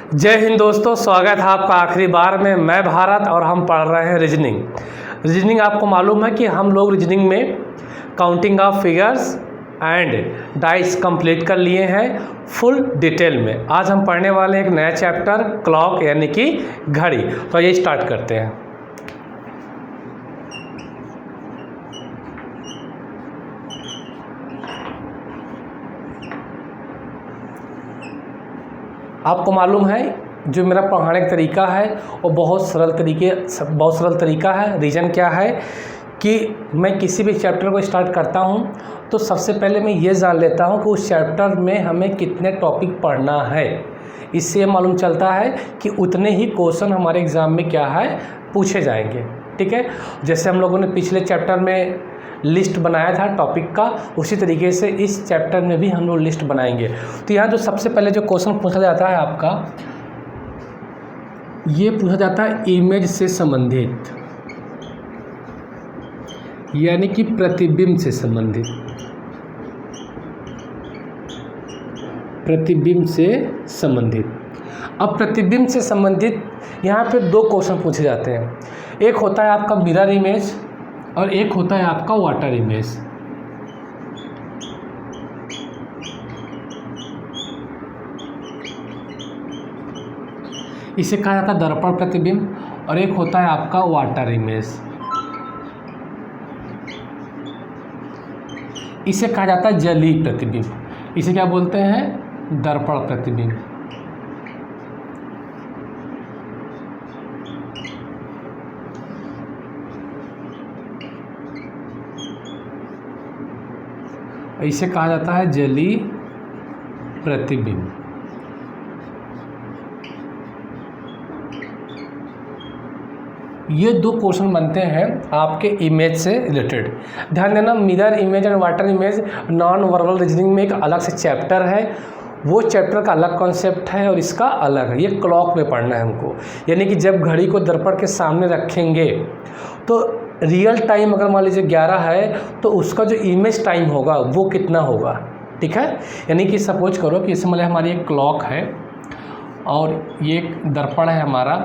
जय हिंद दोस्तों, स्वागत है आपका आखिरी बार में। मैं भारत और हम पढ़ रहे हैं रीजनिंग। आपको मालूम है कि हम लोग रीजनिंग में counting of figures and dice complete कर लिए हैं फुल डिटेल में। आज हम पढ़ने वाले हैं एक नया चैप्टर क्लॉक यानी कि घड़ी। तो ये स्टार्ट करते हैं। आपको मालूम है जो मेरा पढ़ाने का तरीका है वो बहुत सरल तरीका है। रीज़न क्या है कि मैं किसी भी चैप्टर को स्टार्ट करता हूँ तो सबसे पहले मैं ये जान लेता हूँ कि उस चैप्टर में हमें कितने टॉपिक पढ़ना है। इससे ये मालूम चलता है कि उतने ही क्वेश्चन हमारे एग्ज़ाम में क्या है पूछे जाएंगे। ठीक है, जैसे हम लोगों ने पिछले चैप्टर में लिस्ट बनाया था टॉपिक का, उसी तरीके से इस चैप्टर में भी हम लोग लिस्ट बनाएंगे। तो यहाँ जो सबसे पहले जो क्वेश्चन पूछा जाता है आपका, ये पूछा जाता है इमेज से संबंधित यानी कि प्रतिबिंब से संबंधित। अब प्रतिबिंब से संबंधित यहाँ पे दो क्वेश्चन पूछे जाते हैं। एक होता है आपका मिरर इमेज और एक होता है आपका वाटर इमेज। इसे कहा जाता है दर्पण प्रतिबिंब और एक होता है आपका वाटर इमेज। इसे कहा जाता है जलीय प्रतिबिंब। इसे क्या बोलते हैं? दर्पण प्रतिबिंब। इसे कहा जाता है जलीय प्रतिबिंब। ये दो क्वेश्चन बनते हैं आपके इमेज से रिलेटेड। ध्यान देना, मिरर इमेज और water image non verbal reasoning में एक अलग से चैप्टर है। वो चैप्टर का अलग कॉन्सेप्ट है और इसका अलग है। ये क्लॉक में पढ़ना है हमको, यानी कि जब घड़ी को दर्पण के सामने रखेंगे तो रियल टाइम अगर मान लीजिए 11 है तो उसका जो इमेज टाइम होगा वो कितना होगा। ठीक है, यानी कि सपोज करो कि इसमें हमारी एक क्लॉक है और ये एक दर्पण है हमारा।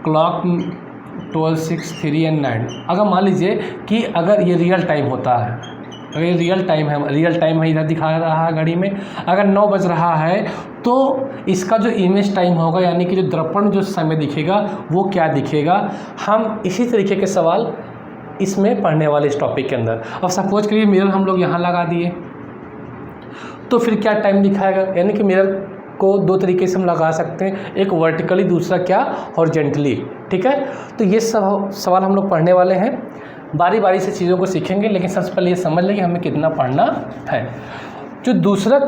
क्लॉक 12, 6, 3 और 9। अगर मान लीजिए कि अगर ये रियल टाइम होता है, अगर ये रियल टाइम है इधर दिखा रहा है घड़ी में, अगर 9 बज रहा है तो इसका जो इमेज टाइम होगा यानी कि जो दर्पण जो समय दिखेगा वो क्या दिखेगा। हम इसी तरीके के सवाल इसमें पढ़ने वाले इस टॉपिक के अंदर। अब सपोज करिए मिरर हम लोग यहाँ लगा दिए तो फिर क्या टाइम दिखाएगा। यानी कि मिरर को दो तरीके से हम लगा सकते हैं, एक वर्टिकली दूसरा क्या हॉरिजॉन्टली। ठीक है, तो ये सब सवाल हम लोग पढ़ने वाले हैं। बारी बारी से चीज़ों को सीखेंगे, लेकिन सबसे पहले ये समझ लें कि हमें कितना पढ़ना है। जो दूसरा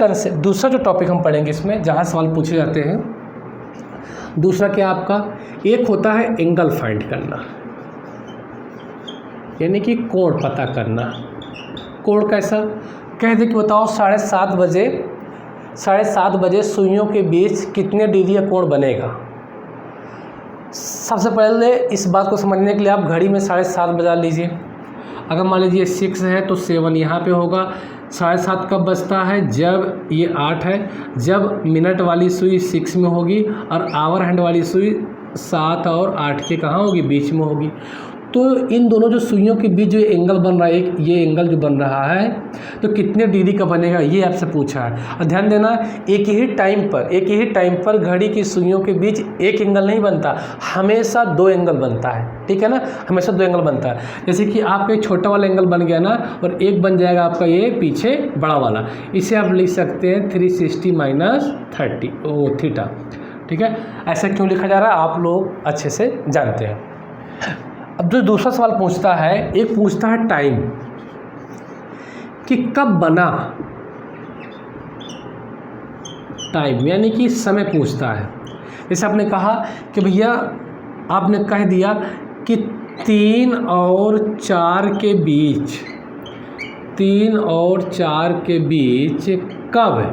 जो टॉपिक हम पढ़ेंगे इसमें जहाँ सवाल पूछे जाते हैं, दूसरा क्या आपका, एक होता है एंगल फाइंड करना यानी कि कोण पता करना। कोण कैसा? कह दे कि बताओ 7:30 बजे सुइयों के बीच कितने डिग्री का कोण बनेगा। सबसे पहले इस बात को समझने के लिए आप घड़ी में 7:30 बजा लीजिए। अगर मान लीजिए 6 है तो 7 यहाँ पे होगा। 7:30 कब बजता है? जब ये 8 है, जब मिनट वाली सुई 6 में होगी और आवर हैंड वाली सुई 7 और 8 के कहाँ होगी? बीच में होगी। तो इन दोनों जो सुइयों के बीच जो एंगल बन रहा है, ये एंगल जो बन रहा है तो कितने डिग्री का बनेगा ये आपसे पूछा है। और ध्यान देना, एक ही टाइम पर घड़ी की सुइयों के बीच एक एंगल नहीं बनता, हमेशा 2 एंगल बनता है। ठीक है ना, हमेशा 2 एंगल बनता है। जैसे कि आपका एक छोटा वाला एंगल बन गया ना, और एक बन जाएगा आपका ये पीछे बड़ा वाला। इसे आप लिख सकते हैं 360 - 30 थीटा। ठीक है, ऐसा क्यों लिखा जा रहा है आप लोग अच्छे से जानते हैं। अब जो दूसरा सवाल पूछता है, एक पूछता है टाइम कि कब बना, टाइम यानी कि समय पूछता है। जैसे आपने कहा कि भैया आपने कह दिया कि 3 और 4 के बीच कब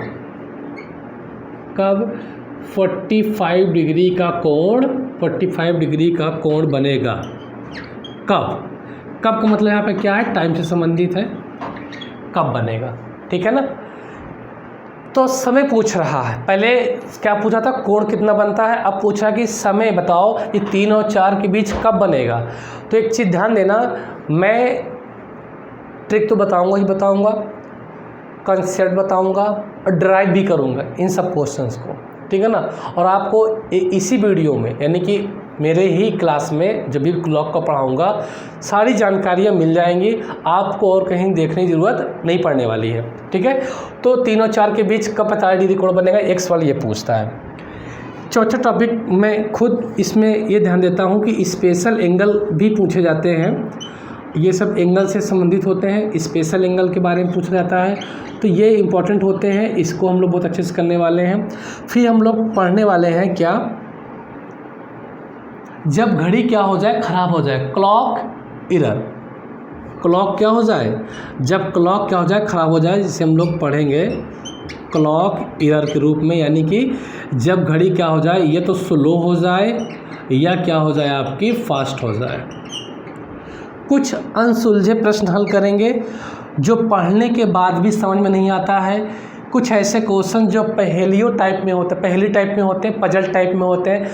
45 डिग्री का कोण बनेगा। कब का मतलब यहाँ पे क्या है? टाइम से संबंधित है, कब बनेगा। ठीक है ना, तो समय पूछ रहा है, पहले क्या पूछा था, कोण कितना बनता है, अब पूछा कि समय बताओ ये 3 और 4 के बीच कब बनेगा। तो एक चीज़ ध्यान देना, मैं ट्रिक तो बताऊंगा ही बताऊंगा, कंसेप्ट बताऊंगा और ड्राइव भी करूंगा इन सब क्वेश्चंस को, ठीक है ना। और आपको इसी वीडियो में यानी कि मेरे ही क्लास में जब भी क्लॉक का पढ़ाऊंगा सारी जानकारियाँ मिल जाएंगी, आपको और कहीं देखने की ज़रूरत नहीं पड़ने वाली है, ठीक है। तो 3 और 4 के बीच कब 45 डिग्री कोण बनेगा, एक सवाल ये पूछता है। चौथा टॉपिक मैं खुद इसमें ये ध्यान देता हूँ कि स्पेशल एंगल भी पूछे जाते हैं, ये सब एंगल से संबंधित होते हैं, स्पेशल एंगल के बारे में पूछा जाता है, तो ये इंपॉर्टेंट होते हैं, इसको हम लोग बहुत अच्छे से करने वाले हैं। फिर हम लोग पढ़ने वाले हैं क्या, जब घड़ी क्या हो जाए, ख़राब हो जाए, क्लॉक इरर। क्लॉक क्या हो जाए, जब क्लॉक क्या हो जाए, ख़राब हो जाए, जिसे हम लोग पढ़ेंगे क्लॉक इरर के रूप में, यानी कि जब घड़ी क्या हो जाए, ये तो स्लो हो जाए या क्या हो जाए आपकी फास्ट हो जाए। कुछ अनसुलझे प्रश्न हल करेंगे जो पढ़ने के बाद भी समझ में नहीं आता है, कुछ ऐसे क्वेश्चन जो पहेलियों टाइप में होते हैं, पहेली टाइप में होते हैं, पजल टाइप में होते हैं,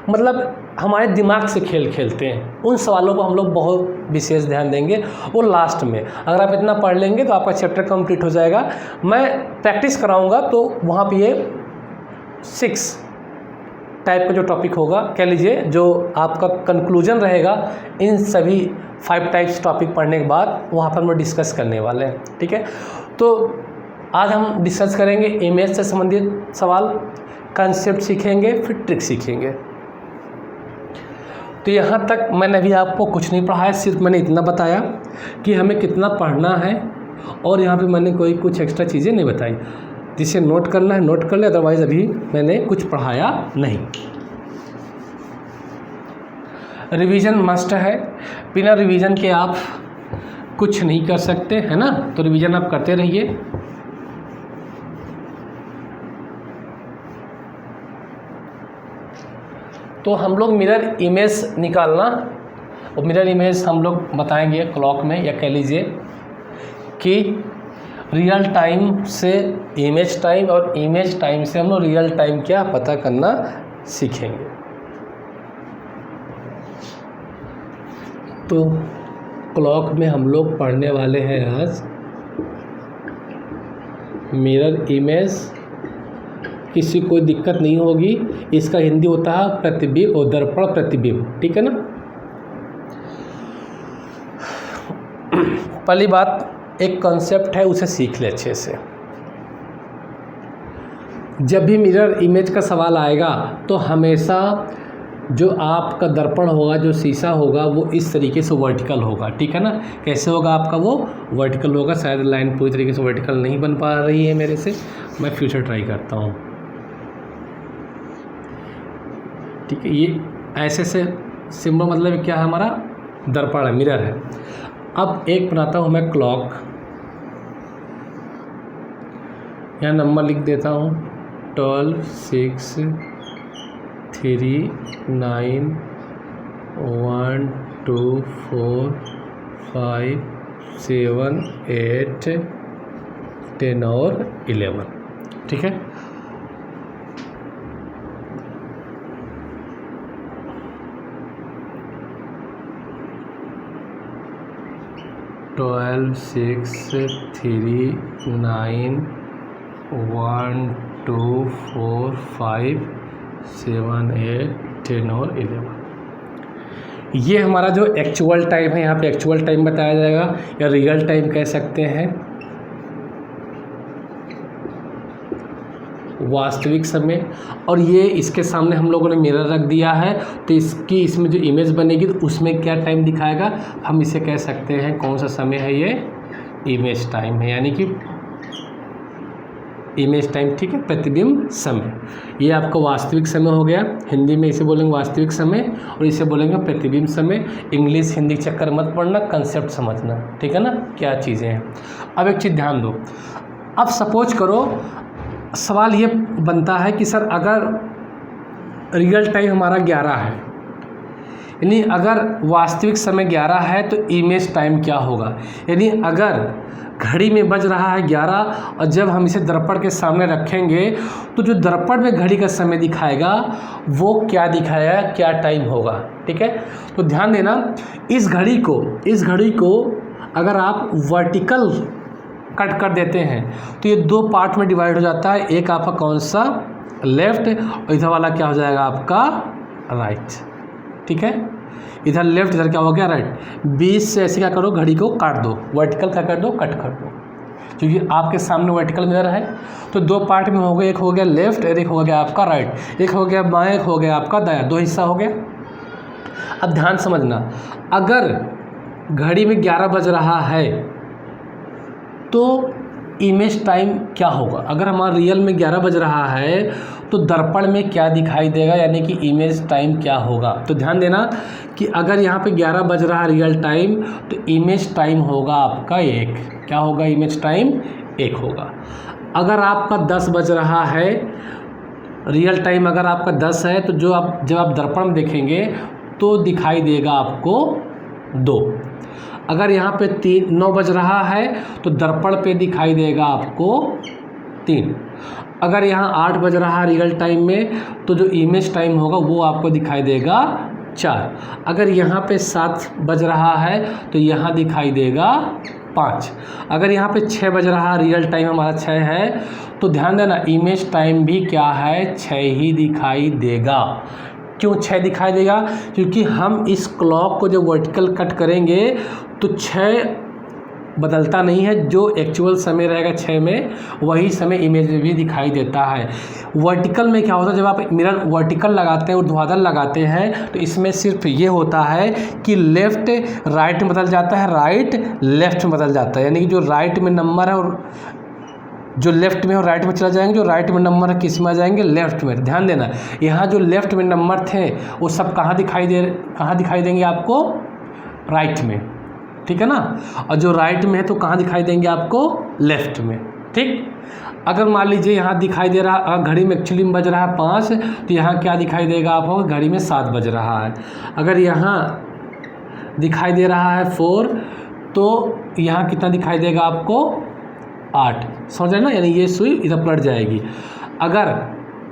मतलब हमारे दिमाग से खेल खेलते हैं, उन सवालों को हम लोग बहुत विशेष ध्यान देंगे वो लास्ट में। अगर आप इतना पढ़ लेंगे तो आपका चैप्टर कंप्लीट हो जाएगा। मैं प्रैक्टिस कराऊंगा तो वहाँ पे ये 6 टाइप का जो टॉपिक होगा, कह लीजिए जो आपका कंक्लूजन रहेगा इन सभी 5 टाइप्स टॉपिक पढ़ने के बाद, वहाँ पर हम डिस्कस करने वाले हैं, ठीक है। तो आज हम डिस्कस करेंगे इमेज से संबंधित सवाल, कंसेप्ट सीखेंगे, फिर ट्रिक सीखेंगे। तो यहाँ तक मैंने अभी आपको कुछ नहीं पढ़ाया, सिर्फ मैंने इतना बताया कि हमें कितना पढ़ना है, और यहाँ पे मैंने कोई कुछ एक्स्ट्रा चीज़ें नहीं बताई। जिसे नोट करना है नोट कर ले, अदरवाइज़ अभी मैंने कुछ पढ़ाया नहीं। रिवीजन मस्ट है, बिना रिवीजन के आप कुछ नहीं कर सकते, है ना। तो रिवीजन आप करते रहिए। तो हम लोग मिरर इमेज निकालना, और मिरर इमेज हम लोग बताएंगे क्लॉक में, या कह लीजिए कि रियल टाइम से इमेज टाइम और इमेज टाइम से हम लोग रियल टाइम क्या पता करना सीखेंगे। तो क्लॉक में हम लोग पढ़ने वाले हैं आज मिरर इमेज। किसी को कोई दिक्कत नहीं होगी, इसका हिंदी होता है प्रतिबिंब और दर्पण प्रतिबिंब, ठीक है ना। पहली बात, एक कॉन्सेप्ट है उसे सीख ले अच्छे से। जब भी मिरर इमेज का सवाल आएगा तो हमेशा जो आपका दर्पण होगा, जो शीशा होगा, वो इस तरीके से वर्टिकल होगा, ठीक है ना। कैसे होगा आपका, वो वर्टिकल होगा। शायद लाइन पूरी तरीके से वर्टिकल नहीं बन पा रही है मेरे से, मैं फ्यूचर ट्राई करता हूँ, ठीक है। ये ऐसे से सिंबल मतलब क्या है, हमारा दर्पण है, मिरर है। अब एक बनाता हूँ मैं क्लॉक, यहाँ नंबर लिख देता हूँ 12, 6, 3, 9, 1, 2, 4, 5, 7, 8, 10 और 11, ठीक है। ट्वेल्व, 6, 3, 9, 1, 2, 4, 5, 7, 8, 10 और 11। ये हमारा जो एक्चुअल टाइम है, यहाँ पे एक्चुअल टाइम बताया जाएगा, या रियल टाइम कह सकते हैं, वास्तविक समय। और ये इसके सामने हम लोगों ने मिरर रख दिया है, तो इसमें जो इमेज बनेगी तो उसमें क्या टाइम दिखाएगा, हम इसे कह सकते हैं कौन सा समय है, ये इमेज टाइम है, यानी कि इमेज टाइम, ठीक है, प्रतिबिंब समय। ये आपका वास्तविक समय हो गया, हिंदी में इसे बोलेंगे वास्तविक समय और इसे बोलेंगे प्रतिबिंब समय। इंग्लिश हिंदी चक्कर मत पड़ना, कंसेप्ट समझना, ठीक है ना, क्या चीज़ें हैं। अब एक चीज़ ध्यान दो, अब सपोज करो सवाल ये बनता है कि सर अगर रियल टाइम हमारा 11 है, यानी अगर वास्तविक समय 11 है तो इमेज टाइम क्या होगा, यानी अगर घड़ी में बज रहा है 11 और जब हम इसे दर्पण के सामने रखेंगे तो जो दर्पण में घड़ी का समय दिखाएगा वो क्या दिखाएगा, क्या टाइम होगा। ठीक है, तो ध्यान देना, इस घड़ी को अगर आप वर्टिकल कट कर देते हैं तो ये दो पार्ट में डिवाइड हो जाता है, एक आपका कौन सा, लेफ्ट, और इधर वाला क्या हो जाएगा आपका राइट। ठीक है, इधर लेफ्ट, इधर क्या हो गया राइट। 20 से ऐसे क्या करो, घड़ी को काट दो, वर्टिकल क्या कर दो, कट कर दो, क्योंकि आपके सामने वर्टिकल मिरर है। तो दो पार्ट में हो गए, एक हो गया लेफ्ट और एक हो गया आपका राइट, एक हो गया बाएं, एक हो गया आपका दायां, दो हिस्सा हो गया। अब ध्यान समझना, अगर घड़ी में 11 बज रहा है तो इमेज टाइम क्या होगा। अगर हमारा रियल में 11 बज रहा है तो दर्पण में क्या दिखाई देगा, यानी कि इमेज टाइम क्या होगा। तो ध्यान देना कि अगर यहाँ पे 11 बज रहा है रियल टाइम तो इमेज टाइम होगा आपका 1। क्या होगा, इमेज टाइम 1 होगा। अगर आपका 10 बज रहा है रियल टाइम, अगर आपका 10 है तो जब आप दर्पण में देखेंगे तो दिखाई देगा आपको 2। अगर यहाँ पे 9 बज रहा है तो दर्पण पे दिखाई देगा आपको 3। अगर यहाँ 8 बज रहा है रियल टाइम में तो जो इमेज टाइम होगा वो आपको दिखाई देगा 4। अगर यहाँ पे 7 बज रहा है तो यहाँ दिखाई देगा 5। अगर यहाँ पे 6 बज रहा है रियल टाइम हमारा 6 है तो ध्यान देना इमेज टाइम भी क्या है, 6 ही दिखाई देगा। क्यों 6 दिखाई देगा, क्योंकि हम इस क्लॉक को जब वर्टिकल कट करेंगे तो 6 बदलता नहीं है, जो एक्चुअल समय रहेगा 6 में वही समय इमेज में भी दिखाई देता है। वर्टिकल में क्या होता है, जब आप मिरर वर्टिकल लगाते हैं, ऊर्ध्वाधर लगाते हैं तो इसमें सिर्फ ये होता है कि लेफ़्ट राइट में बदल जाता है, राइट लेफ़्ट में बदल जाता है, यानी कि जो राइट में नंबर है और जो लेफ्ट में और राइट में चला जाएंगे, जो राइट में नंबर है किस में आ जाएंगे, लेफ्ट में। ध्यान देना, यहाँ जो लेफ्ट में नंबर थे वो सब कहाँ दिखाई देंगे आपको, राइट में। ठीक है ना, और जो राइट में है तो कहाँ दिखाई देंगे आपको, लेफ्ट में। ठीक, अगर मान लीजिए यहाँ दिखाई दे रहा, अगर घड़ी में एक्चुअली में बज रहा है 5 तो यहाँ क्या दिखाई देगा आपको, घड़ी में 7 बज रहा है। अगर यहाँ दिखाई दे रहा है 4 तो यहाँ कितना दिखाई देगा आपको, 8। समझ रहे ना, यानी ये सुई इधर पलट जाएगी। अगर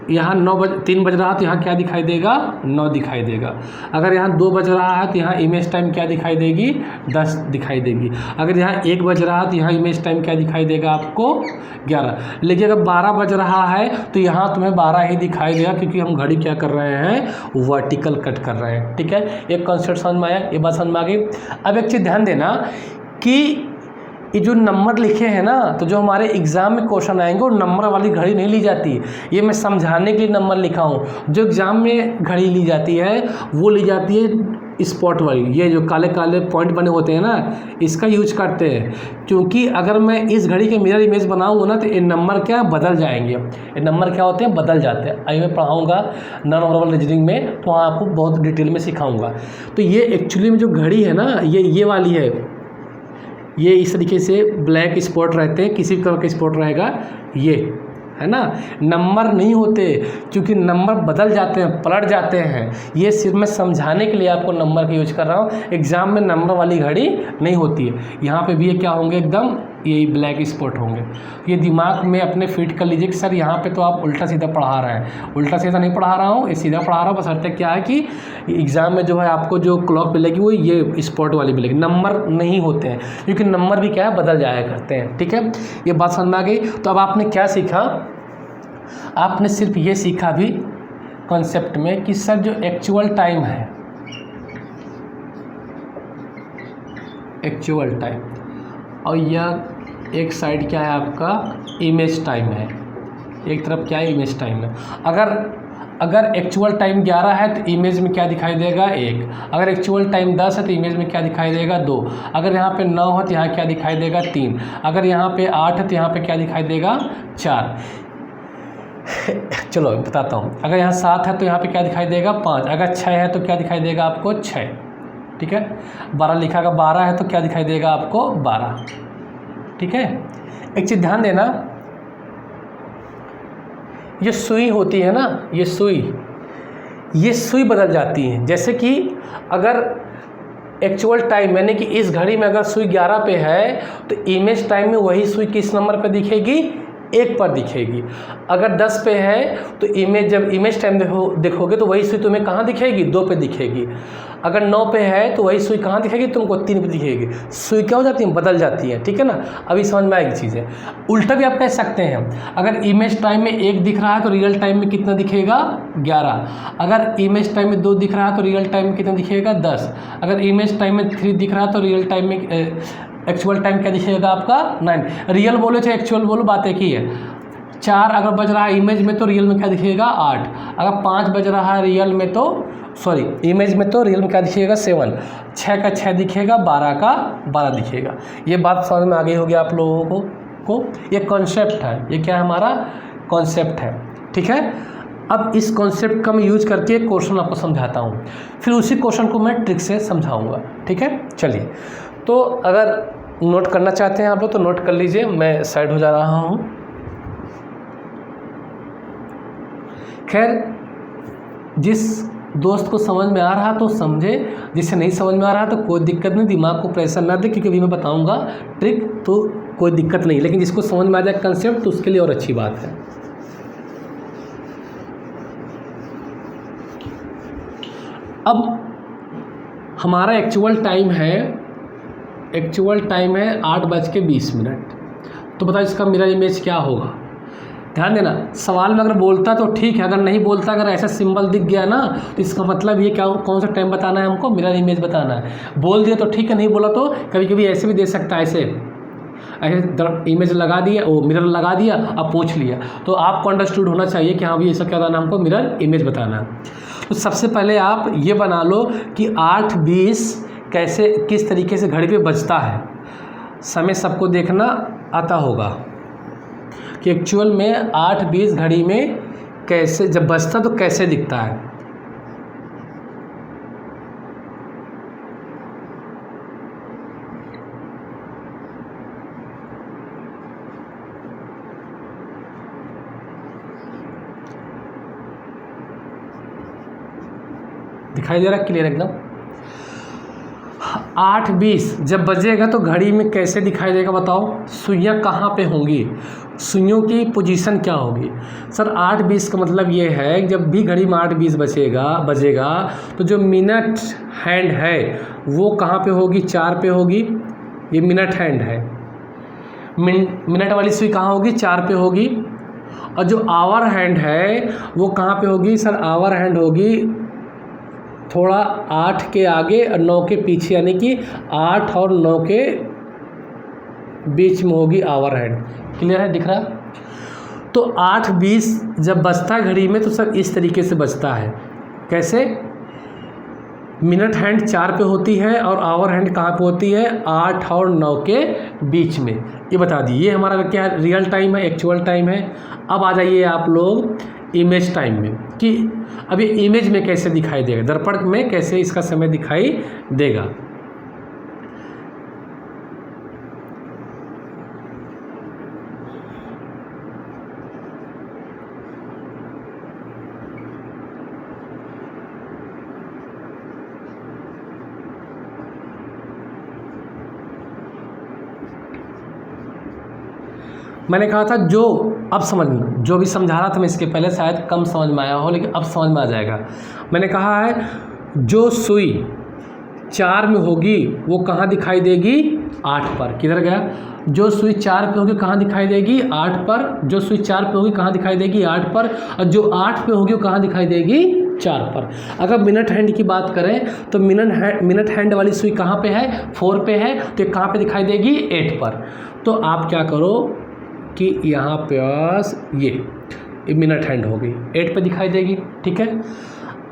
यहाँ 3 बज रहा है तो यहाँ क्या दिखाई देगा, 9 दिखाई देगा। अगर यहाँ 2 बज रहा है तो यहाँ इमेज टाइम क्या दिखाई देगी, 10 दिखाई देगी। अगर यहाँ 1 बज रहा है तो यहाँ इमेज टाइम क्या दिखाई देगा आपको, 11। लेकिन अगर 12 बज रहा है तो यहाँ तुम्हें 12 ही दिखाई देगा, क्योंकि हम घड़ी क्या कर रहे हैं, वर्टिकल कट कर रहे हैं। ठीक है, एक कॉन्सेप्ट समझ में आया, ये बात समझ में आ गई। अब एक चीज़ ध्यान देना कि ये जो नंबर लिखे हैं ना, तो जो हमारे एग्ज़ाम में क्वेश्चन आएंगे वो नंबर वाली घड़ी नहीं ली जाती। ये मैं समझाने के लिए नंबर लिखा हूँ। जो एग्ज़ाम में घड़ी ली जाती है वो ली जाती है स्पॉट वाली, ये जो काले काले पॉइंट बने होते हैं ना, इसका यूज करते हैं। क्योंकि अगर मैं इस घड़ी के मिरर इमेज बनाऊँगा ना तो ये नंबर क्या बदल जाएंगे। ये नंबर क्या होते हैं, बदल जाते हैं। अभी मैं पढ़ाऊँगा नॉन वर्बल रीजनिंग में, तो वहाँ आपको बहुत डिटेल में सिखाऊँगा। तो ये एक्चुअली में जो घड़ी है ना, ये वाली है, ये इस तरीके से ब्लैक स्पॉट रहते हैं, किसी भी कलर का स्पॉट रहेगा, ये है ना, नंबर नहीं होते, क्योंकि नंबर बदल जाते हैं, पलट जाते हैं। ये सिर्फ मैं समझाने के लिए आपको नंबर का यूज कर रहा हूँ। एग्जाम में नंबर वाली घड़ी नहीं होती है। यहाँ पे भी ये क्या होंगे, एकदम यही ब्लैक स्पॉट होंगे। ये दिमाग में अपने फिट कर लीजिए कि सर यहाँ पे तो आप उल्टा सीधा पढ़ा रहे हैं। उल्टा सीधा नहीं पढ़ा रहा हूँ, ये सीधा पढ़ा रहा हूँ। बस अर्थ क्या है कि एग्ज़ाम में जो है आपको जो क्लॉक मिलेगी वो ये स्पॉट वाली मिलेगी, नंबर नहीं होते हैं, क्योंकि नंबर भी क्या है, बदल जाया करते हैं। ठीक है, ये बात समझ में आ गई। तो अब आपने क्या सीखा, आपने सिर्फ ये सीखा भी कॉन्सेप्ट में कि सर जो एक्चुअल टाइम है, एक्चुअल टाइम, और यह एक साइड क्या है आपका, इमेज टाइम है। एक तरफ क्या है, इमेज टाइम है। अगर एक्चुअल टाइम 11 है तो इमेज में क्या दिखाई देगा, 1। अगर एक्चुअल टाइम 10 है तो इमेज में क्या दिखाई देगा, 2। अगर यहाँ पे 9 है तो यहाँ क्या दिखाई देगा, 3। अगर यहाँ पे 8 है तो यहाँ पे क्या दिखाई देगा, 4। चलो बताता हूँ। अगर यहाँ 7 है तो यहाँ पे क्या दिखाई देगा, 5। अगर 6 है तो क्या दिखाई देगा आपको, 6। ठीक है, 12 लिखा, अगर 12 है तो क्या दिखाई देगा आपको, 12। ठीक है, एक चीज़ ध्यान देना, ये सुई होती है ना, ये सुई, ये सुई बदल जाती है। जैसे कि अगर एक्चुअल टाइम यानी कि इस घड़ी में अगर सुई 11 पे है तो इमेज टाइम में वही सुई किस नंबर पे दिखेगी, 1 पर दिखेगी। अगर 10 पे है तो जब इमेज टाइम देखोगे तो वही सुई तुम्हें कहाँ दिखेगी, 2 पे दिखेगी। अगर 9 पे है तो वही सुई कहाँ दिखेगी तुमको, 3 पे दिखेगी। सुई क्या हो जाती है, बदल जाती है, ठीक है ना। अभी समझ में आएगी चीज़ें। उल्टा भी आप कह सकते हैं, अगर इमेज टाइम में 1 दिख रहा है तो रियल टाइम में कितना दिखेगा, 11। अगर इमेज टाइम में 2 दिख रहा है तो रियल टाइम में कितना दिखेगा, 10। अगर इमेज टाइम में 3 दिख रहा है तो रियल टाइम में एक्चुअल टाइम क्या दिखेगा आपका, 9। रियल बोलो चाहे एक्चुअल बोलो, बात एक ही है। 4 अगर बज रहा है इमेज में तो रियल में क्या दिखेगा, 8। अगर 5 बज रहा है रियल में तो इमेज में तो रियल में क्या दिखेगा, 7। 6 का 6 दिखेगा, 12 का 12 दिखेगा। ये बात समझ में आ गई होगी आप लोगों को। ये कॉन्सेप्ट है, ये क्या हमारा कॉन्सेप्ट है, ठीक है। अब इस कॉन्सेप्ट का मैं यूज करके एक क्वेश्चन आपको समझाता हूँ, फिर उसी क्वेश्चन को मैं ट्रिक से समझाऊँगा, ठीक है। चलिए, तो अगर नोट करना चाहते हैं आप लोग तो नोट कर लीजिए, मैं साइड हो जा रहा हूँ। खैर, जिस दोस्त को समझ में आ रहा तो समझे, जिसे नहीं समझ में आ रहा तो कोई दिक्कत नहीं, दिमाग को प्रेशर ना दे, क्योंकि अभी मैं बताऊंगा ट्रिक, तो कोई दिक्कत नहीं। लेकिन जिसको समझ में आ जाए कंसेप्ट तो उसके लिए और अच्छी बात है। अब हमारा एक्चुअल टाइम है 8:20। तो बताओ इसका मिरर इमेज क्या होगा। ध्यान देना, सवाल में अगर बोलता तो ठीक है, अगर नहीं बोलता, अगर ऐसा सिंबल दिख गया ना तो इसका मतलब ये क्या, कौन सा टाइम बताना है हमको, मिरर इमेज बताना है। बोल दिया तो ठीक है, नहीं बोला तो कभी कभी ऐसे भी दे सकता है, ऐसे इमेज लगा दिया, वो मिरर लगा दिया, अब पूछ लिया, तो आपको अंडरस्टूड होना चाहिए कि हाँ भी ऐसा क्या बताना है हमको, मिरर इमेज बताना है। तो सबसे पहले आप ये बना लो कि 8:20 कैसे, किस तरीके से घड़ी पे बजता है। समय सबको देखना आता होगा कि एक्चुअल में 8:20 घड़ी में कैसे जब बजता तो कैसे दिखता है। दिखाई दे रहा है क्लियर एकदम। 8:20 जब बजेगा तो घड़ी में कैसे दिखाई देगा बताओ, सुइयाँ कहाँ पे होंगी, सुइयों की पोजीशन क्या होगी। सर 8:20 का मतलब ये है कि जब भी घड़ी में 8:20 बजेगा तो जो मिनट हैंड है वो कहाँ पे होगी, 4 पे होगी। ये मिनट हैंड है, मिनट वाली सुई कहाँ होगी, 4 पे होगी। और जो आवर हैंड है वो कहाँ पे होगी, सर आवर हैंड होगी थोड़ा 8 के आगे और 9 के पीछे, यानी कि 8 और 9 के बीच में होगी आवर हैंड। क्लियर है, दिख रहा। तो 8:20 जब बजता है घड़ी में तो सर इस तरीके से बजता है। कैसे, मिनट हैंड 4 पे होती है और आवर हैंड कहाँ पे होती है, 8 और 9 के बीच में। ये बता दी, ये हमारा क्या है, रियल टाइम है, एक्चुअल टाइम है। अब आ जाइए आप लोग इमेज टाइम में कि अभी इमेज में कैसे दिखाई देगा, दर्पण में कैसे इसका समय दिखाई देगा। मैंने कहा था जो, अब समझना, जो भी समझा रहा था मैं इसके पहले शायद कम समझ में आया हो, लेकिन अब समझ में आ जाएगा। मैंने कहा है जो सुई 4 में होगी वो कहाँ दिखाई देगी, 8 पर। किधर गया, जो सुई 4 पे होगी कहाँ दिखाई देगी, 8 पर। जो सुई 4 पे होगी कहाँ दिखाई देगी, 8 पर। और जो 8 पे होगी वो कहाँ दिखाई देगी, 4 पर। अगर मिनट हैंड की बात करें तो मिनट हैंड वाली सुई कहाँ पे है, 4 पे है, तो कहाँ पे दिखाई देगी, 8 पर। तो आप क्या करो कि यहाँ पास ये मिनट हैंड होगी, 8 पे दिखाई देगी, ठीक है।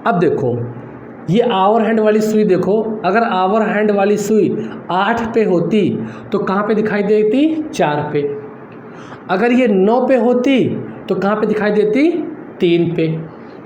अब देखो ये आवर हैंड वाली सुई देखो, अगर आवर हैंड वाली सुई 8 पे होती तो कहाँ पे दिखाई देती, 4 पे। अगर ये 9 पे होती तो कहाँ पे दिखाई देती, 3 पे।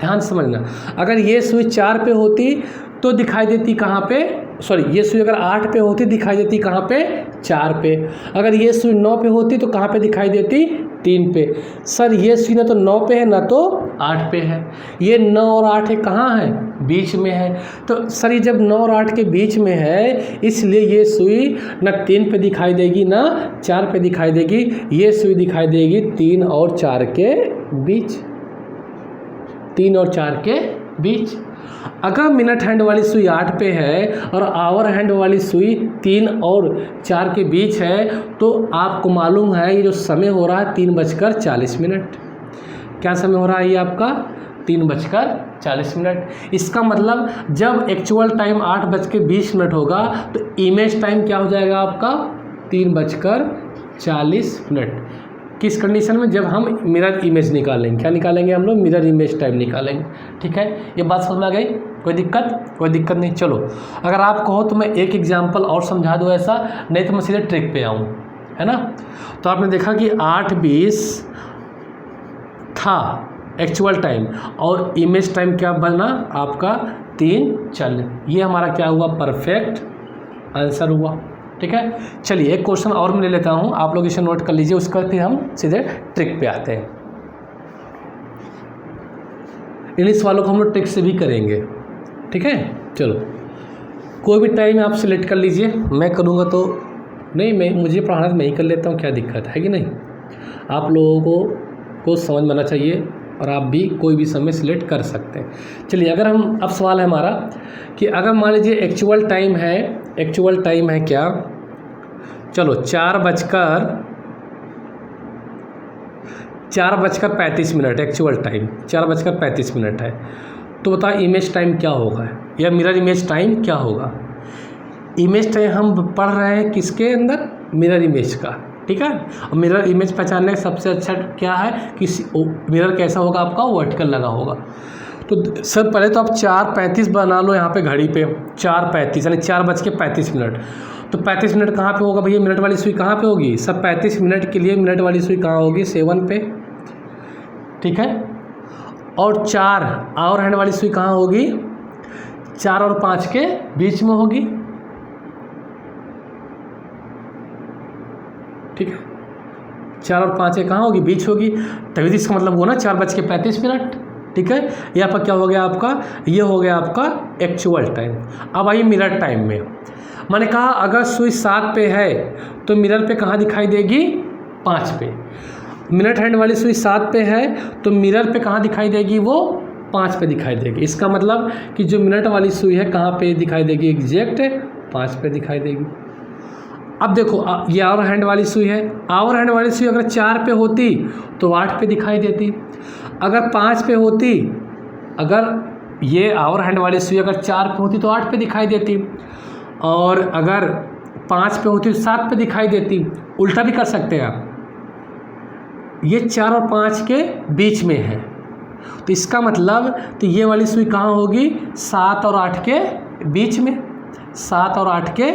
ध्यान समझना, अगर ये सुई 4 पे होती तो दिखाई देती कहाँ पे, सॉरी ये सुई अगर 8 पे होती दिखाई देती कहाँ पे, 4 पे। अगर ये सुई 9 पे होती तो कहाँ पे दिखाई देती, 3 पे। सर ये सुई ना तो 9 पे है ना तो 8 पे है, ये 9 और 8 है कहाँ है, बीच में है। तो सर ये जब 9 और 8 के बीच में है इसलिए ये सुई ना 3 पे दिखाई देगी ना 4 पे दिखाई देगी, ये सुई दिखाई देगी 3 और 4 के बीच, 3 और 4 के बीच। अगर मिनट हैंड वाली सुई 8 पे है और आवर हैंड वाली सुई 3 और 4 के बीच है तो आपको मालूम है ये जो समय हो रहा है 3:40। क्या समय हो रहा है ये आपका, 3:40। इसका मतलब जब एक्चुअल टाइम 8:20 होगा तो इमेज टाइम क्या हो जाएगा आपका, 3:40। किस कंडीशन में, जब हम मिरर इमेज निकालेंगे, क्या निकालेंगे हम लोग, मिरर इमेज टाइम निकालेंगे। ठीक है, ये बात समझ में आ गई, कोई दिक्कत नहीं। चलो अगर आप कहो तो मैं एक एग्जांपल और समझा दूँ ऐसा, नहीं तो मैं सीधे ट्रिक पे आऊँ, है ना। तो आपने देखा कि 8:20 था एक्चुअल टाइम और इमेज टाइम क्या बना आपका 3:40। ये हमारा क्या हुआ, परफेक्ट आंसर हुआ। ठीक है, चलिए एक क्वेश्चन और मैं ले लेता हूँ, आप लोग इसे नोट कर लीजिए, उसके बाद फिर हम सीधे ट्रिक पे आते हैं। इंग्लिश वालों को हम लोग ट्रिक से भी करेंगे। ठीक है, चलो कोई भी टाइम आप सिलेक्ट कर लीजिए, मैं करूँगा तो नहीं, मुझे पढ़ाना तो मैं ही कर लेता हूँ, क्या दिक्कत है कि नहीं। आप लोगों को समझ में आना चाहिए और आप भी कोई भी समय सिलेक्ट कर सकते हैं। चलिए अगर हम, अब सवाल है हमारा कि अगर मान लीजिए एक्चुअल टाइम है क्या, चलो 4:35 एक्चुअल टाइम 4:35 है, तो बताओ इमेज टाइम क्या होगा या मिरर इमेज टाइम क्या होगा। इमेज टाइम हम पढ़ रहे हैं किसके अंदर, मिरर इमेज का। ठीक है, और मिरर इमेज पहचानने का सबसे अच्छा क्या है कि मिरर कैसा होगा आपका, वर्टिकल लगा होगा। तो सर पहले तो आप 4:35 बना लो यहाँ पे घड़ी पे, 4:35 यानी 4:35। तो 35 मिनट कहाँ पे होगा भैया, मिनट वाली सुई कहाँ पे होगी, सब 35 मिनट के लिए मिनट वाली सुई कहाँ होगी, 7 पे। ठीक है, और 4 आवर हैंड वाली सुई कहाँ होगी, 4 और 5 के बीच में होगी। ठीक है, 4 और 5 कहाँ होगी, बीच होगी, तभी तो इसका मतलब वो ना 4:35। ठीक है, यहाँ पर क्या हो गया आपका, ये हो गया आपका एक्चुअल टाइम। अब आइए मिरर टाइम में, मैंने कहा अगर सुई 7 पे है तो मिरर पे कहाँ दिखाई देगी, 5 पे। मिनट हैंड वाली सुई 7 पे है तो मिरर पे कहाँ दिखाई देगी, वो 5 पे दिखाई देगी। इसका मतलब कि जो मिनट वाली सुई है कहाँ पे दिखाई देगी, एग्जैक्ट 5 पे दिखाई देगी। अब देखो ये आवर हैंड वाली सुई है, आवर हैंड वाली सुई अगर 4 पे होती तो 8 पे दिखाई देती, अगर 5 पे होती, अगर ये आवर हैंड वाली सुई अगर 4 पे होती तो 8 पे दिखाई देती, और अगर 5 पे होती तो 7 पे दिखाई देती। उल्टा भी कर सकते हैं आप, ये 4 और 5 के बीच में है तो इसका मतलब तो ये वाली सुई कहाँ होगी, 7 और 8 के बीच में, 7 और 8 के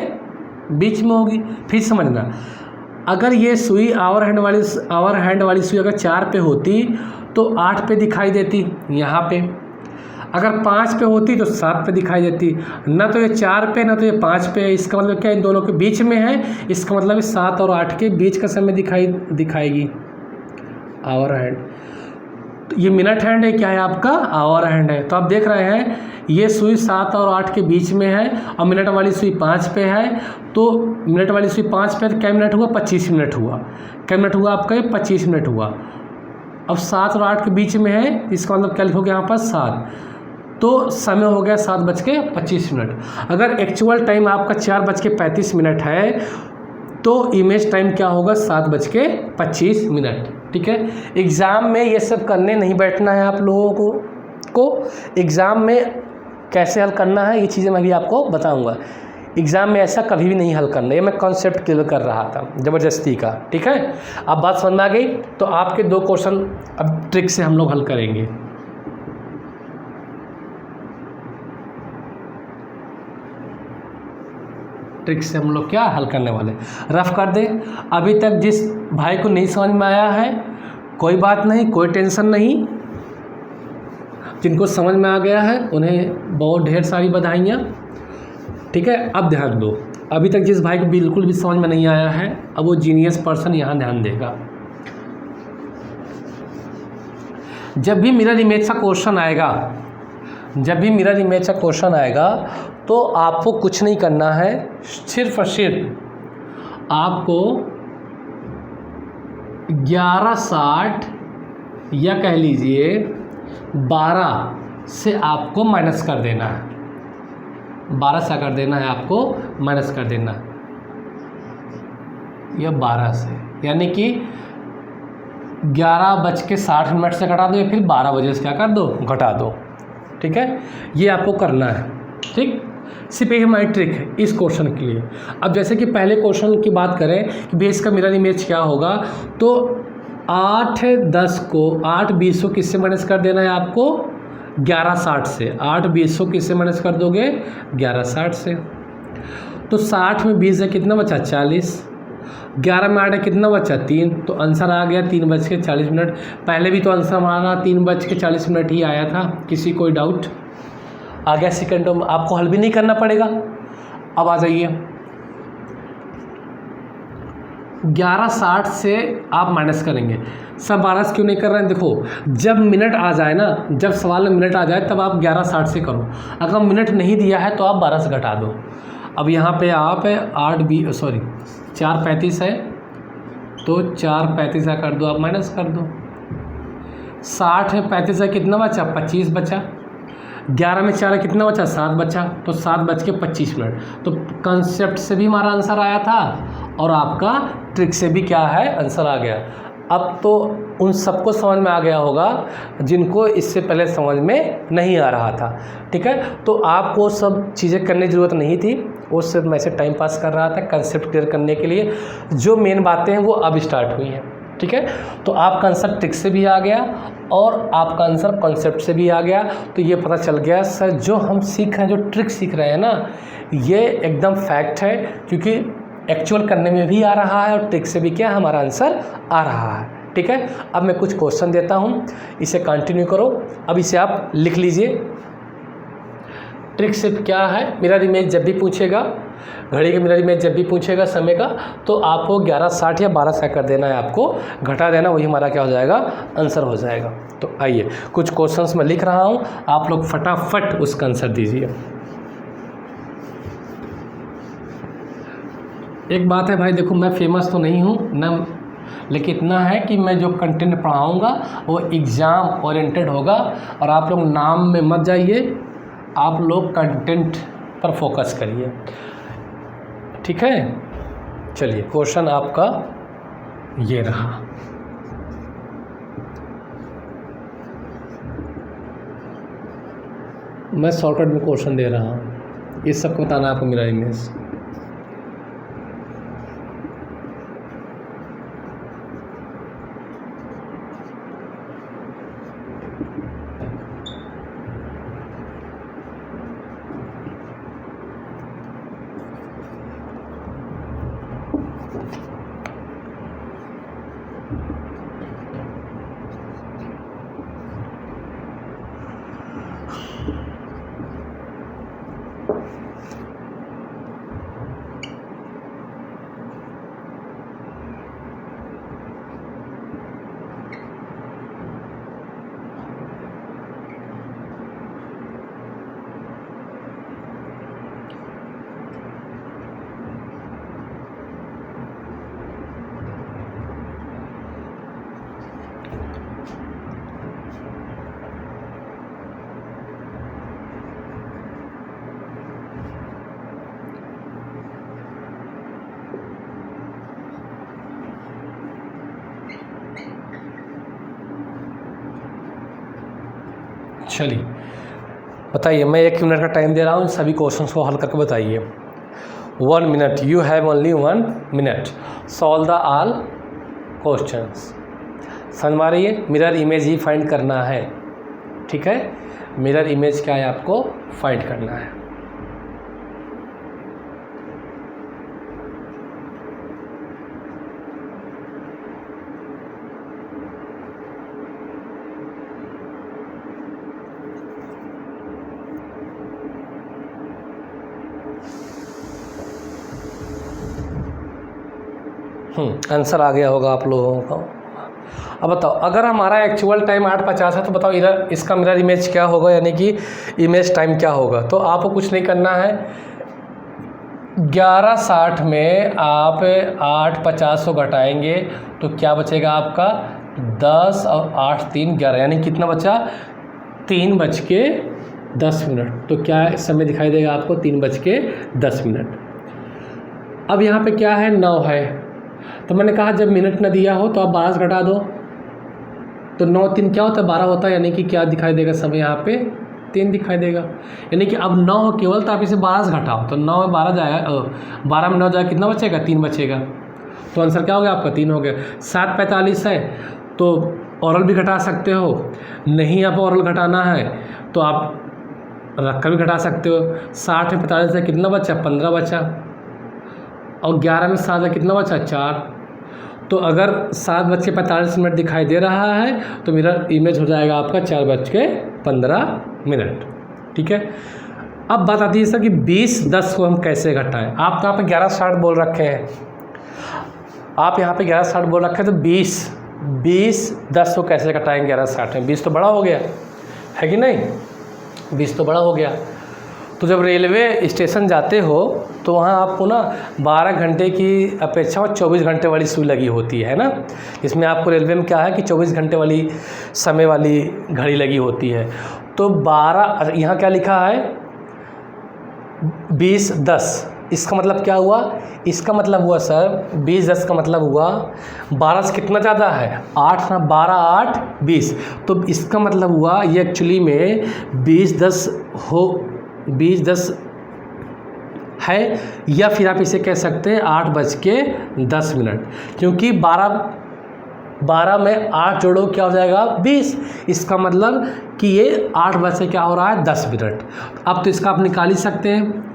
बीच में होगी। फिर समझना, अगर ये सुई आवर हैंड वाली सुई अगर 4 पे होती तो 8 पे दिखाई देती यहाँ पे, अगर 5 पे होती तो 7 पे दिखाई देती, ना तो ये 4 पे ना तो ये 5 पे है। इसका मतलब क्या, इन दोनों के बीच में है, इसका मतलब 7 और 8 के बीच का समय दिखाएगी आवर हैंड। तो ये मिनट हैंड है, क्या है आपका, आवर हैंड है। तो आप देख रहे हैं ये सुई 7 और 8 के बीच में है और मिनट वाली सुई 5 पे है, तो मिनट वाली सुई 5 पे तो क्या मिनट हुआ, 25 मिनट हुआ। क्या मिनट हुआ आपका, 25 मिनट हुआ। अब 7 और 8 के बीच में है, इसका मतलब क्या लिखोगे यहाँ पर, 7, तो समय हो गया 7:25। अगर एक्चुअल टाइम आपका 4:35 है तो इमेज टाइम क्या होगा, 7:25। ठीक है, एग्ज़ाम में ये सब करने नहीं बैठना है आप लोगों को एग्ज़ाम में कैसे हल करना है ये चीज़ें मैं भी आपको बताऊंगा। एग्ज़ाम में ऐसा कभी भी नहीं हल करना, ये मैं कॉन्सेप्ट क्लियर कर रहा था ज़बरदस्ती का। ठीक है, अब बात समझ में आ गई, तो आपके 2 क्वेश्चन अब ट्रिक से हम लोग हल करेंगे। ट्रिक से हम लोग क्या हल करने वाले, रफ कर दे। अभी तक जिस भाई को नहीं समझ में आया है कोई बात नहीं, कोई टेंशन नहीं, जिनको समझ में आ गया है उन्हें बहुत ढेर सारी बधाइयाँ। ठीक है, अब ध्यान दो, अभी तक जिस भाई को बिल्कुल भी समझ में नहीं आया है, अब वो जीनियस पर्सन यहाँ ध्यान देगा। जब भी मिरर इमेज का क्वेश्चन आएगा, जब भी मिरर इमेज का क्वेश्चन आएगा तो आपको कुछ नहीं करना है, सिर्फ और सिर्फ आपको 1160 या कह लीजिए 12 से आपको माइनस कर देना है, 12 से कर देना है, आपको माइनस कर देना है या 12 से, यानी कि 11:60 से घटा दो या फिर 12 बजे से क्या कर दो, घटा दो। ठीक है, ये आपको करना है। ठीक, सिर्फ एक हमारी ट्रिक है इस क्वेश्चन के लिए। अब जैसे कि पहले क्वेश्चन की बात करें कि बेस का मिरर इमेज क्या होगा, तो 8:10 को 8:20 को किससे माइनस कर देना है आपको, 11:60 से। 8:20 को किससे माइनस कर दोगे, 11:60 से। तो 60 में 20 है, कितना बचा, 40। 11 में 8 है, कितना बचा, 3। तो आंसर आ गया 3:40। पहले भी तो आंसर हमारा 3:40 ही आया था। किसी कोई डाउट? आ गया सेकंड में, आपको हल भी नहीं करना पड़ेगा। अब आ जाइए, 11:60 से आप माइनस करेंगे। सब 12 से क्यों नहीं कर रहे हैं, देखो जब मिनट आ जाए ना, जब सवाल में मिनट आ जाए तब आप 11:60 से करो। अगर मिनट नहीं दिया है तो आप 12 से घटा दो। अब यहाँ पे आप 4:35 है, तो 4:35 कर दो, आप माइनस कर दो। 60 में 35 है, कितना बचा, 25 बचा। 11 में 4 है, कितना बचा, 7 बचा। तो 7:25। तो कंसेप्ट से भी हमारा आंसर आया था और आपका ट्रिक से भी क्या है, आंसर आ गया। अब तो उन सबको समझ में आ गया होगा जिनको इससे पहले समझ में नहीं आ रहा था। ठीक है, तो आपको सब चीज़ें करने की ज़रूरत नहीं थी, वो सिर्फ मैं से टाइम पास कर रहा था कंसेप्ट क्लियर करने के लिए। जो मेन बातें हैं वो अब स्टार्ट हुई हैं। ठीक है, तो आपका आंसर ट्रिक से भी आ गया और आपका आंसर कॉन्सेप्ट से भी आ गया। तो ये पता चल गया सर जो हम सीख रहे हैं, जो ट्रिक सीख रहे हैं ना, ये एकदम फैक्ट है, क्योंकि एक्चुअल करने में भी आ रहा है और ट्रिक से भी क्या हमारा आंसर आ रहा है। ठीक है, अब मैं कुछ क्वेश्चन देता हूँ, इसे कंटिन्यू करो। अब इसे आप लिख लीजिए। ट्रिक से क्या है, मिरर इमेज जब भी पूछेगा, घड़ी के मिरर इमेज जब भी पूछेगा समय का, तो आपको 11:60 या 12 से कर देना है, आपको घटा देना, वही हमारा क्या हो जाएगा, आंसर हो जाएगा। तो आइए कुछ क्वेश्चंस मैं लिख रहा हूँ, आप लोग फटाफट उसका आंसर दीजिए। एक बात है भाई, देखो मैं फेमस तो नहीं हूँ ना, लेकिन इतना है कि मैं जो कंटेंट पढ़ाऊँगा वो एग्ज़ाम ओरिएंटेड होगा। और आप लोग नाम में मत जाइए, आप लोग कंटेंट पर फोकस करिए। ठीक है, चलिए क्वेश्चन आपका ये रहा। मैं शॉर्टकट में क्वेश्चन दे रहा हूँ, इस सबको बताना आपको मिरर इमेज। चलिए बताइए, मैं 1 मिनट का टाइम दे रहा हूँ, सभी क्वेश्चंस को हल करके बताइए। 1 minute, you have only 1 minute, solve the all questions. समझ में आ रही है, मिरर इमेज ही फाइंड करना है। ठीक है, मिरर इमेज क्या है, आपको फाइंड करना है। आंसर आ गया होगा आप लोगों को। अब बताओ, अगर हमारा एक्चुअल टाइम 8:50 है तो बताओ इधर इसका मिरर इमेज क्या होगा, यानी कि इमेज टाइम क्या होगा। तो आपको कुछ नहीं करना है, 11:60 में आप 8:50 को घटाएंगे तो क्या बचेगा आपका 10 और 8 3 11, यानी कितना बचा 3:10। तो क्या समय दिखाई देगा आपको 3:10। अब यहाँ पे क्या है 9 है, तो मैंने कहा जब मिनट न दिया हो तो आप 12 से घटा दो, तो 9 3 क्या होता है 12 होता है, यानी कि क्या दिखाई देगा समय यहाँ पे 3 दिखाई देगा। यानी कि अब 9 हो केवल, तो आप इसे 12 से घटाओ तो 9 में 12 जाएगा, 12 में 9 जाएगा, कितना बचेगा 3 बचेगा। तो आंसर क्या हो गया आपका 3 हो गया। 7:45 है तो औरल भी घटा सकते हो, नहीं आप औरल घटाना है तो आप रख कर भी घटा सकते हो। 60 में 45 है कितना बचा 15 बचा, और 11 में 7 है कितना बचा 4। तो अगर 7:45 दिखाई दे रहा है तो मेरा इमेज हो जाएगा आपका 4:15। ठीक है। अब बात आती है सर कि 20:10 को हम कैसे घटाएं। आप तो यहाँ पे 11:60 बोल रखे हैं, आप यहाँ पे 11:60 बोल रखे हैं, तो 20:10 को कैसे घटाएंगे 11:60 में। 20 तो बड़ा हो गया है कि नहीं, 20 तो बड़ा हो गया। तो जब रेलवे स्टेशन जाते हो तो वहाँ आपको ना 12 घंटे की अपेक्षा 24 घंटे वाली सुई लगी होती है ना। इसमें आपको रेलवे में क्या है कि 24 घंटे वाली समय वाली घड़ी लगी होती है। तो 12 यहाँ क्या लिखा है 20:10, इसका मतलब क्या हुआ, इसका मतलब हुआ सर 20:10 का मतलब हुआ 12 से कितना ज़्यादा है 8 ना, 12 8 20। तो इसका मतलब हुआ ये एक्चुअली में 20:10 है, या फिर आप इसे कह सकते हैं 8:10, क्योंकि 12 में 8 जोड़ो क्या हो जाएगा 20। इसका मतलब कि ये 8 बज से क्या हो रहा है 10 मिनट। अब तो इसका आप निकाल ही सकते हैं।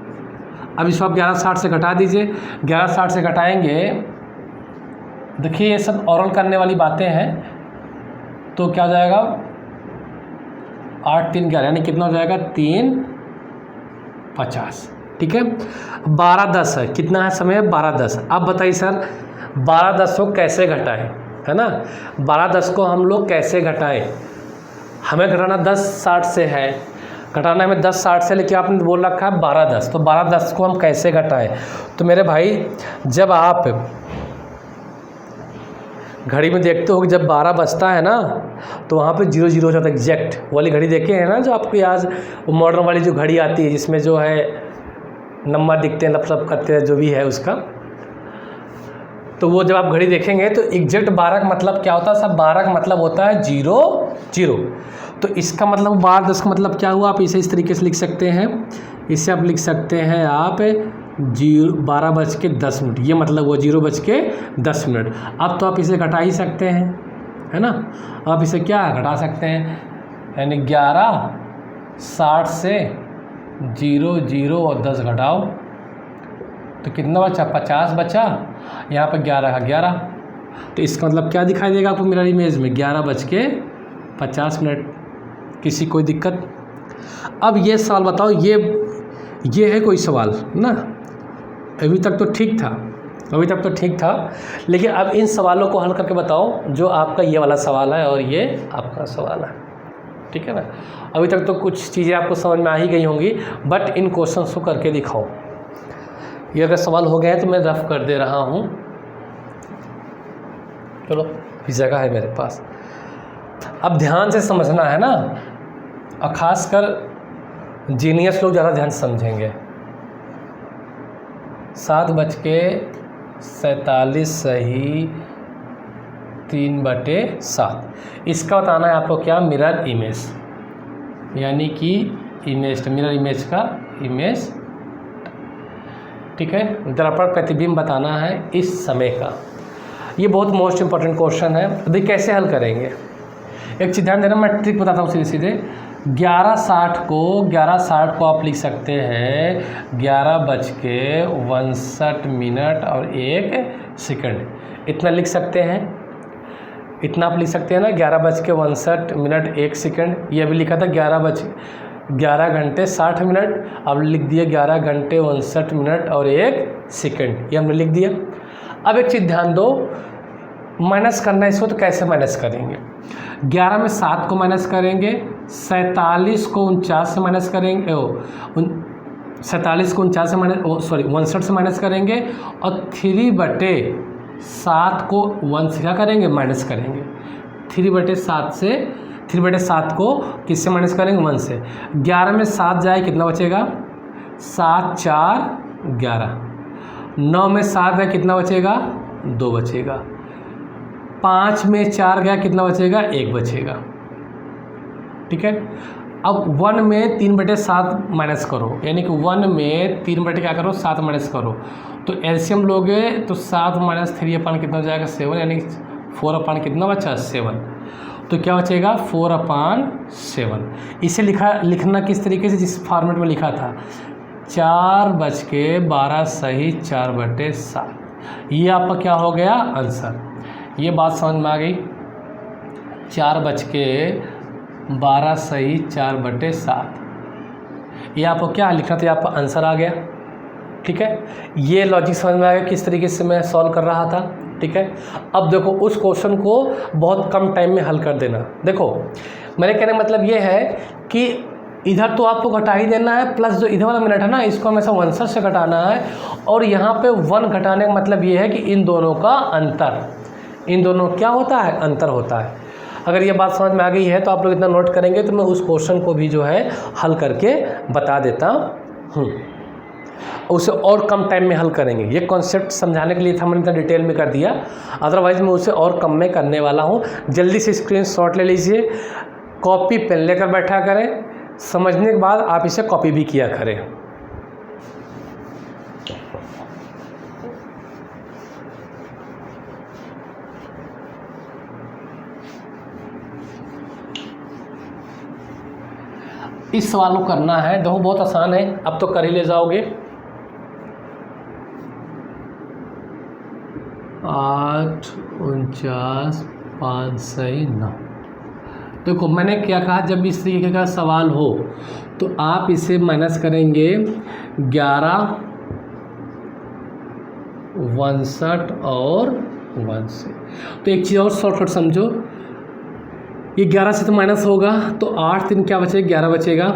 अब इसको आप 11:60 से घटा दीजिए, 11:60 से घटाएंगे, देखिए ये सब औरल करने वाली बातें हैं, तो क्या हो जाएगा 8 3 11, यानी कितना हो जाएगा 3:50। ठीक है। 12:10 है, कितना है समय 12:10। अब बताइए सर 12:10 को कैसे घटाएं, है ना। 12:10 को हम लोग कैसे घटाएं, हमें घटाना 10:60 से है, घटाना हमें 10:60 से, लेकिन आपने बोल रखा है 12:10। तो 12:10 को हम कैसे घटाएं। तो मेरे भाई जब आप घड़ी में देखते हो कि जब 12 बजता है ना तो वहाँ पे 00 हो जाता है, एग्जैक्ट वाली घड़ी देखे हैं ना जो आपको याद, वो मॉडर्न वाली जो घड़ी आती है जिसमें जो है नंबर दिखते हैं, लपसप करते हैं, जो भी है उसका। तो वो जब आप घड़ी देखेंगे तो एग्जैक्ट 12 का मतलब क्या होता है सब, 12 का मतलब होता है 00। तो इसका मतलब 12:10 का मतलब क्या हुआ, आप इसे इस तरीके से लिख सकते हैं, इसे आप लिख सकते हैं आप 12:10, ये मतलब वो 0:10। अब तो आप इसे घटा ही सकते हैं, है ना। आप इसे क्या घटा सकते हैं, यानी 11:60 से 00 और 10 घटाओ तो कितना बचा 50 बचा, यहाँ पर 11 का 11। तो इसका मतलब क्या दिखाई देगा आपको मिरर इमेज में 11:50। किसी कोई दिक्कत। अब ये सवाल बताओ, ये है कोई सवाल ना, अभी तक तो ठीक था, लेकिन अब इन सवालों को हल करके बताओ जो आपका ये वाला सवाल है और ये आपका सवाल है, ठीक है ना। अभी तक तो कुछ चीज़ें आपको समझ में आ ही गई होंगी, बट इन क्वेश्चंस को करके दिखाओ। ये अगर सवाल हो गए तो मैं रफ कर दे रहा हूँ, चलो इस जगह है मेरे पास। अब ध्यान से समझना है ना, और ख़ासकर जीनियस लोग ज़्यादा ध्यान से समझेंगे। 7:47 सही 3/7। इसका बताना है आपको क्या, मिरर इमेज, यानी कि इमेज, मिरर इमेज का इमेज, ठीक है। दर्पण प्रतिबिंब बताना है इस समय का। ये बहुत मोस्ट इंपॉर्टेंट क्वेश्चन है। अभी कैसे हल करेंगे, एक चीज़ ध्यान देना, मैं ट्रिक बताता हूँ सीधे सीधे। 11:60 को आप लिख सकते हैं 11:59 और 1 सेकंड, इतना लिख सकते हैं, इतना आप लिख सकते हैं ना 11:59 1 सेकंड। ये अभी लिखा था 11 घंटे 60 मिनट, अब लिख दिया 11 घंटे 59 मिनट और 1 सेकंड, ये हमने लिख दिया। अब एक चीज़ ध्यान दो, माइनस करना है इसको तो कैसे माइनस करेंगे। 11 में 7 को माइनस करेंगे, 47 को 49 से माइनस करेंगे, 47 को 49 से माइनस 61 से माइनस करेंगे, और 3/7 को 1 से क्या करेंगे, माइनस करेंगे। 3/7 को किससे माइनस करेंगे, 1 से। 11 में 7 जाए कितना बचेगा, 7 4 11। 9 में 7 गया कितना बचेगा, 2 बचेगा। 5 में 4 गया कितना बचेगा, 1 बचेगा। ठीक है। अब 1 में 3/7 माइनस करो, यानी कि 1 में 3 क्या करो, 7 माइनस करो, तो एलसीएम लोगे तो 7 - 3 अपन कितना हो जाएगा, 7, यानी 4 अपन कितना बचा, 7। तो क्या बचेगा, 4/7। इसे लिखना किस तरीके से, जिस फॉर्मेट में लिखा था, 4:12 सही 4/7। ये आपका क्या हो गया, आंसर। ये बात समझ में आ गई। 4:12 सही 4/7, ये आपको क्या लिखना था, आपका आंसर आ गया। ठीक है, ये लॉजिक समझ में आ गया किस तरीके से मैं सॉल्व कर रहा था। ठीक है, अब देखो उस क्वेश्चन को बहुत कम टाइम में हल कर देना। देखो मेरे कहने का मतलब ये है कि इधर तो आपको घटा ही देना है, प्लस जो इधर वाला मिनट है ना, इसको हमेशा 1/3 से घटाना है, और यहाँ पे 1 घटाने का मतलब ये है कि इन दोनों का अंतर, इन दोनों क्या होता है, अंतर होता है। अगर ये बात समझ में आ गई है तो आप लोग इतना नोट करेंगे तो मैं उस क्वेश्चन को भी जो है हल करके बता देता हूँ, उसे और कम टाइम में हल करेंगे। ये कॉन्सेप्ट समझाने के लिए था, मैंने इतना डिटेल में कर दिया, अदरवाइज मैं उसे और कम में करने वाला हूँ। जल्दी से स्क्रीनशॉट ले लीजिए, कॉपी पेन लेकर बैठा करें, समझने के बाद आप इसे कॉपी भी किया करें। इस सवाल को करना है, देखो बहुत आसान है, अब तो कर ही ले जाओगे। 8 49 5 सही 9। देखो मैंने क्या कहा, जब इस तरीके का सवाल हो तो आप इसे माइनस करेंगे 11 61 और 1 से। तो एक चीज़ और शॉर्टकट समझो, ये 11 से तो माइनस होगा, तो 8 3 क्या बचेगा, 11 बचेगा।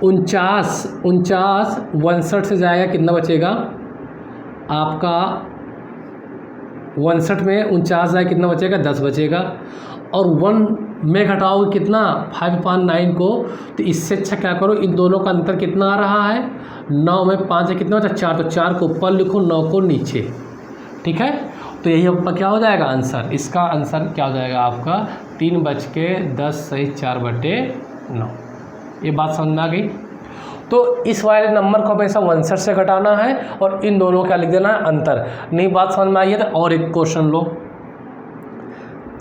49 61 से जाएगा कितना बचेगा आपका, 61 में 49 जाए कितना बचेगा, 10 बचेगा। और 1 में घटाओगे कितना, 5/9 को, तो इससे अच्छा क्या करो, इन दोनों का अंतर कितना आ रहा है, 9 में 5 है कितना बचा, 4, तो 4 को ऊपर लिखो, 9 को नीचे। ठीक है, तो यही आपका क्या हो जाएगा आंसर। इसका आंसर क्या हो जाएगा आपका, 3:10 सही 4/9। ये बात समझ में आ गई। तो इस वाले नंबर को हमेशा 1/3 से घटाना है और इन दोनों का लिख देना है अंतर। नहीं बात समझ में आई है तो और एक क्वेश्चन लो,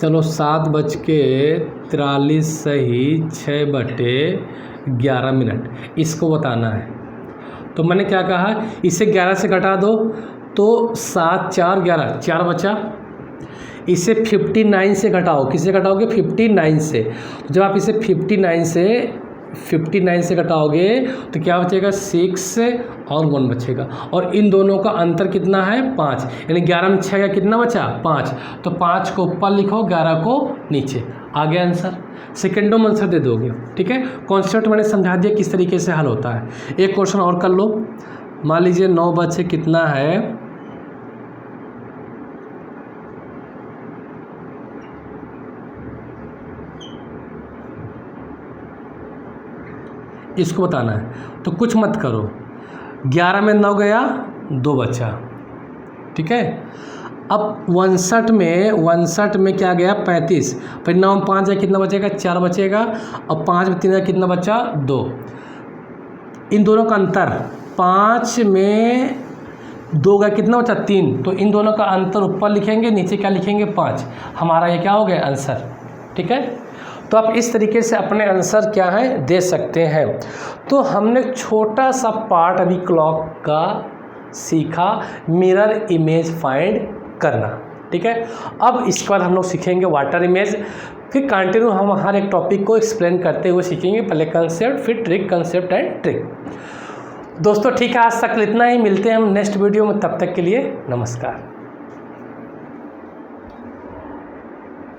चलो 7:43 सही 6/11, इसको बताना है। तो मैंने क्या कहा, इसे 11 से घटा दो तो 7 4 11, 4 बचा। इसे 59 से घटाओ, किससे घटाओगे, 59 से। जब आप इसे 59 से घटाओगे तो क्या बचेगा, 6 और 1 बचेगा, और इन दोनों का अंतर कितना है, 5, यानी 11 में 6 का कितना बचा, 5, तो 5 को ऊपर लिखो, 11 को नीचे। आ गया आंसर, सेकेंडों में आंसर दे दोगे। ठीक है, कॉन्सेप्ट मैंने समझा दिया किस तरीके से हल होता है। एक क्वेश्चन और कर लो, मान लीजिए 9 बचे कितना है, इसको बताना है। तो कुछ मत करो, 11 में 9 गया, 2 बचा। ठीक है, अब 59 में क्या गया, 35, फिर 9 में 5 है कितना बचेगा, 4 बचेगा, और 5 में 3 है कितना बचा, 2। इन दोनों का अंतर, 5 में 2 का कितना बचा, 3, तो इन दोनों का अंतर ऊपर लिखेंगे, नीचे क्या लिखेंगे, 5। हमारा ये क्या हो गया, आंसर। ठीक है, तो आप इस तरीके से अपने आंसर क्या है दे सकते हैं। तो हमने छोटा सा पार्ट अभी क्लॉक का सीखा, मिरर इमेज फाइंड करना। ठीक है, अब इसके बाद हम लोग सीखेंगे वाटर इमेज, फिर कंटिन्यू हम हर एक टॉपिक को एक्सप्लेन करते हुए सीखेंगे, पहले कंसेप्ट फिर ट्रिक, कंसेप्ट एंड ट्रिक। दोस्तों ठीक है, आज तक इतना ही, मिलते हैं हम नेक्स्ट वीडियो में, तब तक के लिए नमस्कार।